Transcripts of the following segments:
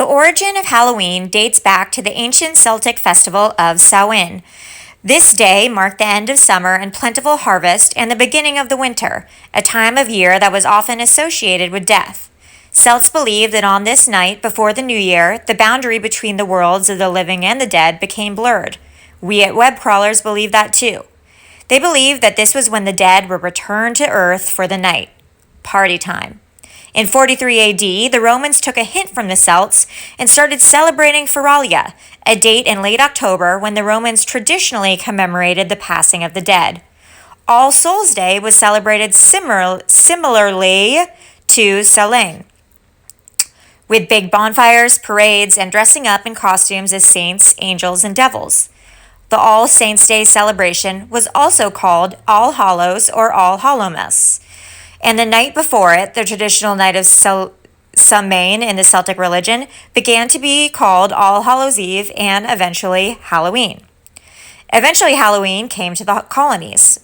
The origin of Halloween dates back to the ancient Celtic festival of Samhain. This day marked the end of summer and plentiful harvest and the beginning of the winter, a time of year that was often associated with death. Celts believed that on this night before the new year, the boundary between the worlds of the living and the dead became blurred. We at Web Crawlers believe that too. They believed that this was when the dead were returned to earth for the night. Party time. In 43 AD, the Romans took a hint from the Celts and started celebrating Feralia, a date in late October when the Romans traditionally commemorated the passing of the dead. All Souls' Day was celebrated similarly to Samhain, with big bonfires, parades, and dressing up in costumes as saints, angels, and devils. The All Saints' Day celebration was also called All Hallows or All Hallowmas. And the night before it, the traditional night of Samhain in the Celtic religion, began to be called All Hallows' Eve and eventually Halloween. Eventually, Halloween came to the colonies,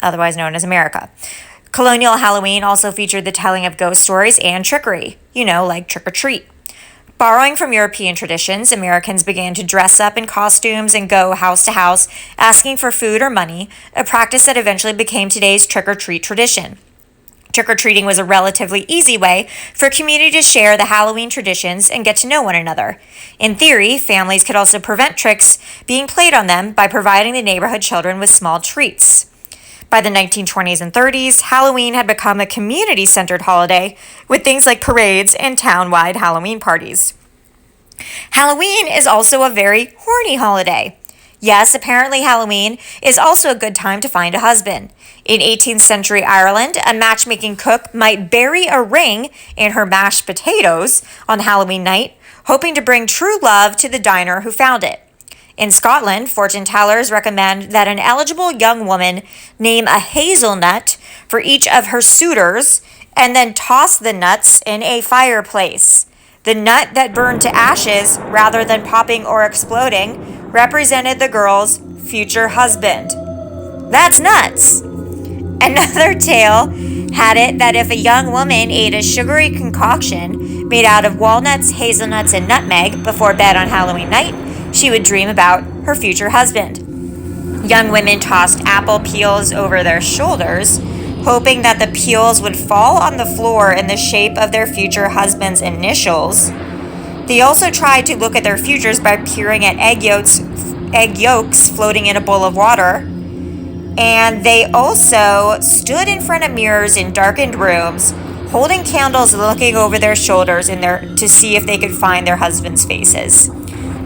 otherwise known as America. Colonial Halloween also featured the telling of ghost stories and trickery, like trick-or-treat. Borrowing from European traditions, Americans began to dress up in costumes and go house to house asking for food or money, a practice that eventually became today's trick-or-treat tradition. Trick-or-treating was a relatively easy way for a community to share the Halloween traditions and get to know one another. In theory, families could also prevent tricks being played on them by providing the neighborhood children with small treats. By the 1920s and 30s, Halloween had become a community-centered holiday with things like parades and town-wide Halloween parties. Halloween is also a very horny holiday. Yes, apparently Halloween is also a good time to find a husband. In 18th century Ireland, a matchmaking cook might bury a ring in her mashed potatoes on Halloween night, hoping to bring true love to the diner who found it. In Scotland, fortune tellers recommend that an eligible young woman name a hazelnut for each of her suitors and then toss the nuts in a fireplace. The nut that burned to ashes, rather than popping or exploding, represented the girl's future husband. That's nuts! Another tale had it that if a young woman ate a sugary concoction made out of walnuts, hazelnuts, and nutmeg before bed on Halloween night, she would dream about her future husband. Young women tossed apple peels over their shoulders, hoping that the peels would fall on the floor in the shape of their future husband's initials. They also tried to look at their futures by peering at egg yolks floating in a bowl of water. And they also stood in front of mirrors in darkened rooms, holding candles and looking over their shoulders to see if they could find their husbands' faces.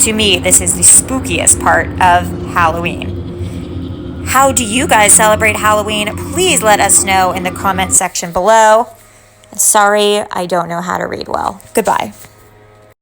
To me, this is the spookiest part of Halloween. How do you guys celebrate Halloween? Please let us know in the comment section below. Sorry, I don't know how to read well. Goodbye.